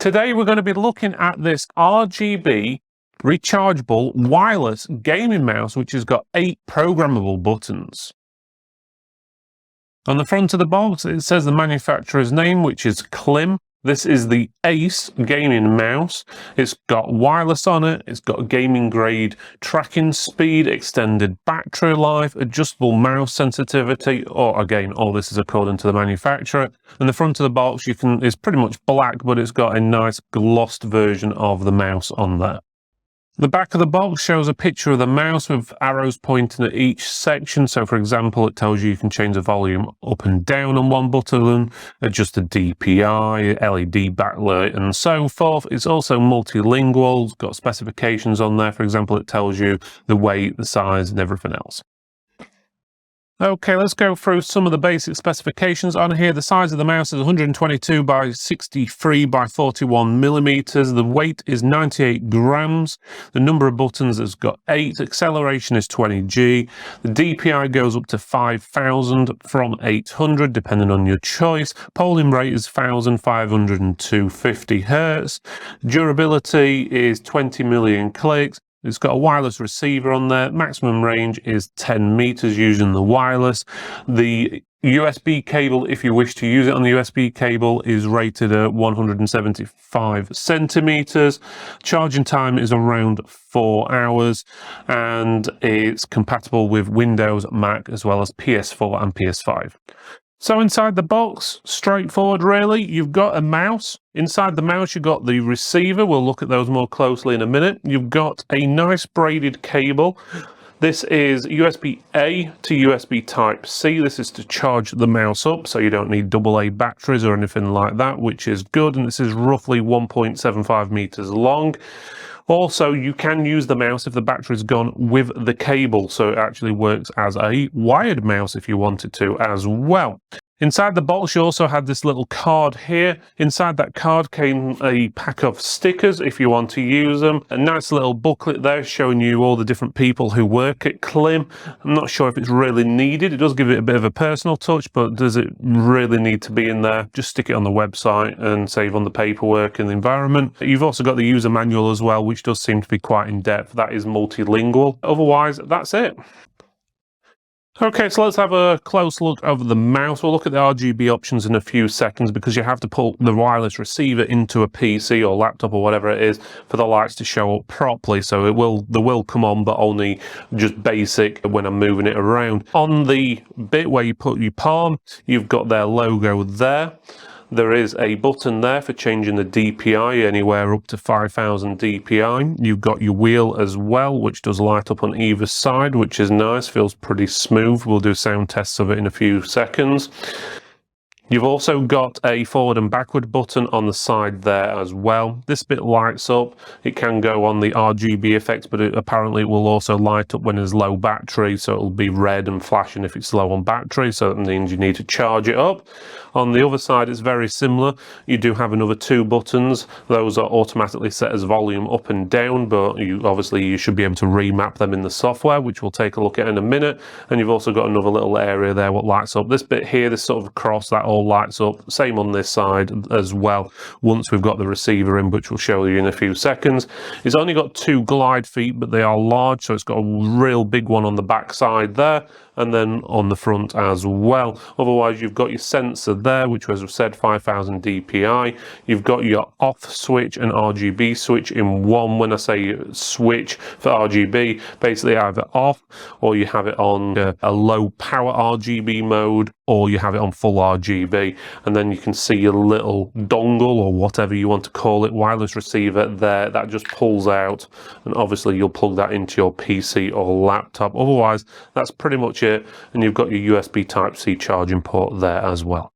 Today we're going to be looking at this RGB rechargeable wireless gaming mouse, which has got 8 programmable buttons. On the front of the box it says the manufacturer's name, which is KLIM. This is the Ace gaming mouse. It's got wireless on it, it's got gaming grade tracking speed, extended battery life, adjustable mouse sensitivity, or again, all this is according to the manufacturer. And the front of the box is pretty much black, but it's got a nice glossed version of the mouse on there. The back of the box shows a picture of the mouse with arrows pointing at each section. So for example, it tells you can change the volume up and down on one button, adjust the DPI, LED backlight and so forth. It's also multilingual, it's got specifications on there. For example, it tells you the weight, the size and everything else. Okay, let's go through some of the basic specifications on here. The size of the mouse is 122 by 63 by 41 millimeters. The weight is 98 grams. The number of buttons has got 8. Acceleration is 20G. The DPI goes up to 5,000 from 800, depending on your choice. Polling rate is 1,500 and 250 Hertz. Durability is 20 million clicks. It's got a wireless receiver on there. Maximum range is 10 meters using the wireless. The USB cable, if you wish to use it on the USB cable, is rated at 175 centimeters. Charging time is around 4 hours, and it's compatible with Windows, Mac, as well as PS4 and PS5. So inside the box, straightforward really, you've got a mouse. Inside the mouse you've got the receiver, we'll look at those more closely in a minute. You've got a nice braided cable. This is USB-A to USB Type-C. This is to charge the mouse up, so you don't need AA batteries or anything like that, which is good, and this is roughly 1.75 meters long. Also, you can use the mouse if the battery's gone with the cable, so it actually works as a wired mouse if you wanted to as well. Inside the box you also had this little card here. Inside that card came a pack of stickers if you want to use them. A nice little booklet there showing you all the different people who work at KLIM. I'm not sure if it's really needed. It does give it a bit of a personal touch, but does it really need to be in there? Just stick it on the website and save on the paperwork and the environment. You've also got the user manual as well, which does seem to be quite in-depth. That is multilingual. Otherwise, that's it. Okay, so let's have a close look over the mouse. We'll look at the RGB options in a few seconds because you have to pull the wireless receiver into a PC or laptop or whatever it is for the lights to show up properly. So they will come on, but only just basic when I'm moving it around. On the bit where you put your palm, you've got their logo there. There is a button there for changing the DPI anywhere up to 5,000 DPI. You've got your wheel as well, which does light up on either side, which is nice, feels pretty smooth. We'll do sound tests of it in a few seconds. You've also got a forward and backward button on the side there as well. This bit lights up. It can go on the RGB effects, but apparently it will also light up when there's low battery, so it'll be red and flashing if it's low on battery, so that means you need to charge it up. On the other side it's very similar. You do have another 2 buttons. Those are automatically set as volume up and down, but you should be able to remap them in the software, which we'll take a look at in a minute. And you've also got another little area there what lights up. This bit here, this sort of cross, that all lights up. Same on this side as well once we've got the receiver in, which we'll show you in a few seconds. It's only got 2 glide feet, but they are large, so it's got a real big one on the back side there and then on the front as well. Otherwise you've got your sensor there, which as I've said, 5,000 DPI. You've got your off switch and RGB switch in one. When I say switch for RGB, basically either off or you have it on a low power RGB mode, or you have it on full RGB, and then you can see your little dongle or whatever you want to call it, wireless receiver there, that just pulls out, and obviously you'll plug that into your PC or laptop. Otherwise that's pretty much it, and you've got your USB Type-C charging port there as well.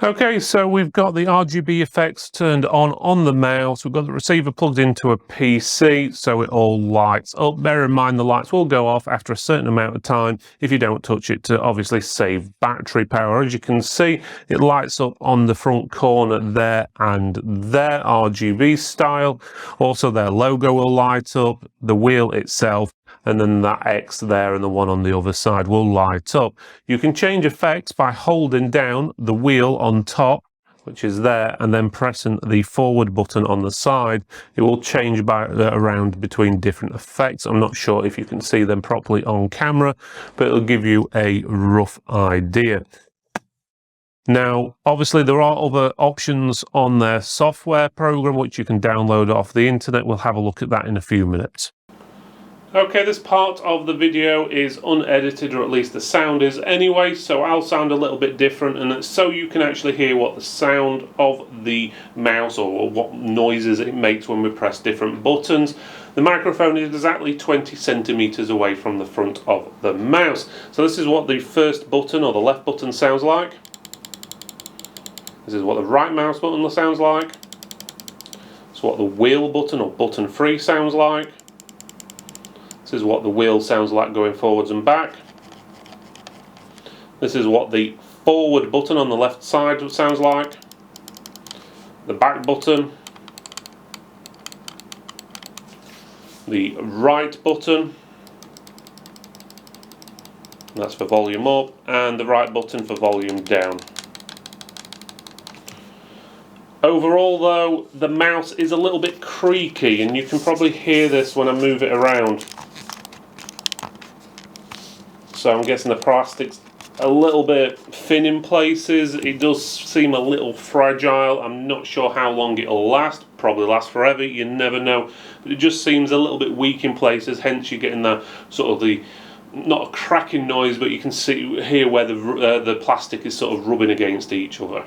Okay, so we've got the RGB effects turned on the mouse. We've got the receiver plugged into a PC, so it all lights up. Bear in mind the lights will go off after a certain amount of time if you don't touch it, to obviously save battery power. As you can see, it lights up on the front corner there and there, RGB style. Also their logo will light up, the wheel itself, and then that X there and the one on the other side will light up. You can change effects by holding down the wheel on top which is there, and then pressing the forward button on the side, it will change around between different effects. I'm not sure if you can see them properly on camera, but it'll give you a rough idea. Now, obviously, there are other options on their software program which you can download off the internet. We'll have a look at that in a few minutes. Okay, this part of the video is unedited, or at least the sound is anyway, so I'll sound a little bit different, and it's so you can actually hear what the sound of the mouse or what noises it makes when we press different buttons. The microphone is exactly 20 centimeters away from the front of the mouse. So this is what the first button or the left button sounds like. This is what the right mouse button sounds like. This is what the wheel button or button 3 sounds like. This is what the wheel sounds like going forwards and back. This is what the forward button on the left side sounds like. The back button. The right button. That's for volume up, and the right button for volume down. Overall though, the mouse is a little bit creaky, and you can probably hear this when I move it around. So I'm guessing the plastic's a little bit thin in places. It does seem a little fragile. I'm not sure how long it'll last. Probably last forever, you never know. But it just seems a little bit weak in places, hence you're getting the sort of the, not a cracking noise, but you can hear where the plastic is sort of rubbing against each other.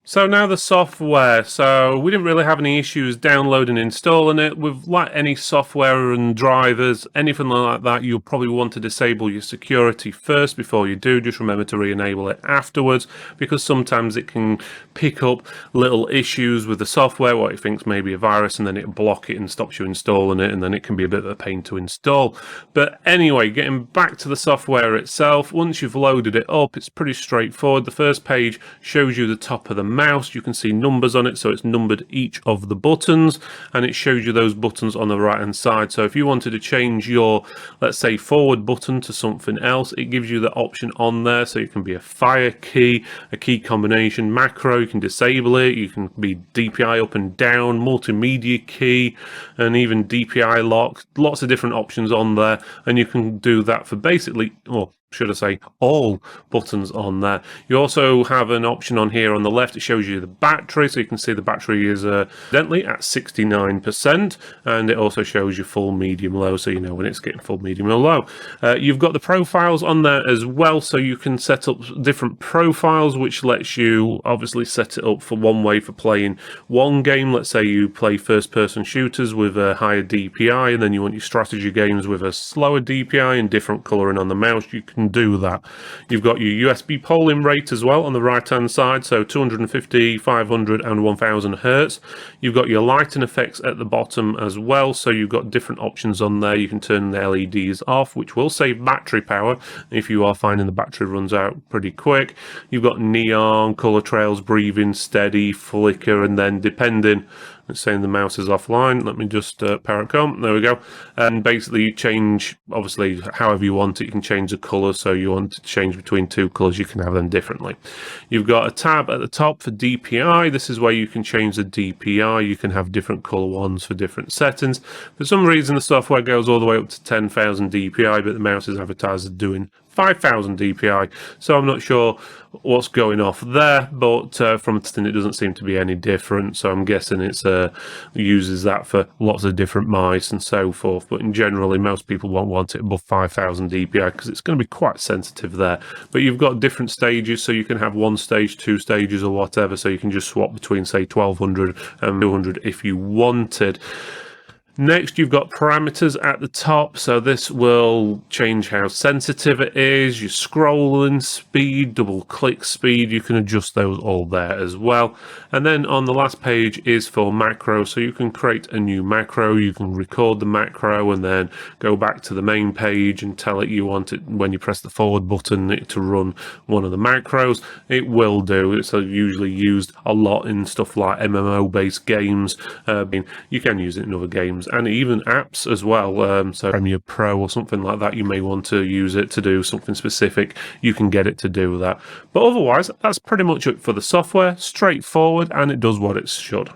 So now the software. So we didn't really have any issues downloading and installing it. With like any software and drivers, anything like that, you'll probably want to disable your security first before you do. Just remember to re-enable it afterwards, because sometimes it can pick up little issues with the software, what it thinks may be a virus, and then it'll block it and stops you installing it, and then it can be a bit of a pain to install. But anyway, getting back to the software itself, once you've loaded it up, it's pretty straightforward. The first page shows you the top of the mouse. You can see numbers on it, so it's numbered each of the buttons, and it shows you those buttons on the right hand side. So if you wanted to change your, let's say, forward button to something else, it gives you the option on there. So it can be a fire key, a key combination, macro, you can disable it, you can be DPI up and down, multimedia key, and even DPI lock. Lots of different options on there, and you can do that for basically, well, should I say, all buttons on there. You also have an option on here on the left. It shows you the battery, so you can see the battery is evidently at 69%, and it also shows you full, medium, low, so you know when it's getting full, medium, or low. You've got the profiles on there as well, so you can set up different profiles, which lets you obviously set it up for one way for playing one game. Let's say you play first-person shooters with a higher DPI, and then you want your strategy games with a slower DPI and different colouring on the mouse. You can do that. You've got your USB polling rate as well on the right hand side, so 250, 500 and 1000 Hertz. You've got your lighting effects at the bottom as well, so you've got different options on there. You can turn the LEDs off, which will save battery power if you are finding the battery runs out pretty quick. You've got neon, color trails, breathing, steady, flicker, and then depending, it's saying the mouse is offline. Let me just power it on. There we go. And basically you change, obviously, however you want it. You can change the colour, so you want to change between two colours, you can have them differently. You've got a tab at the top for DPI. This is where you can change the DPI. You can have different colour ones for different settings. For some reason, the software goes all the way up to 10,000 DPI, but the mouse is advertised as doing 5,000 DPI, so I'm not sure what's going off there, but from it doesn't seem to be any different, so I'm guessing it's uses that for lots of different mice and so forth. But in generally, most people won't want it above 5,000 DPI because it's going to be quite sensitive there. But you've got different stages, so you can have one stage, two stages, or whatever, so you can just swap between, say, 1200 and 200 if you wanted. Next, you've got parameters at the top, so this will change how sensitive it is, your scrolling speed, double click speed, you can adjust those all there as well. And then on the last page is for macro, so you can create a new macro, you can record the macro and then go back to the main page and tell it you want it, when you press the forward button, it to run one of the macros. It will do. It's usually used a lot in stuff like MMO based games. You can use it in other games games and even apps as well. So Premiere Pro or something like that, you may want to use it to do something specific. You can get it to do that. But otherwise, that's pretty much it for the software. Straightforward, and it does what it should.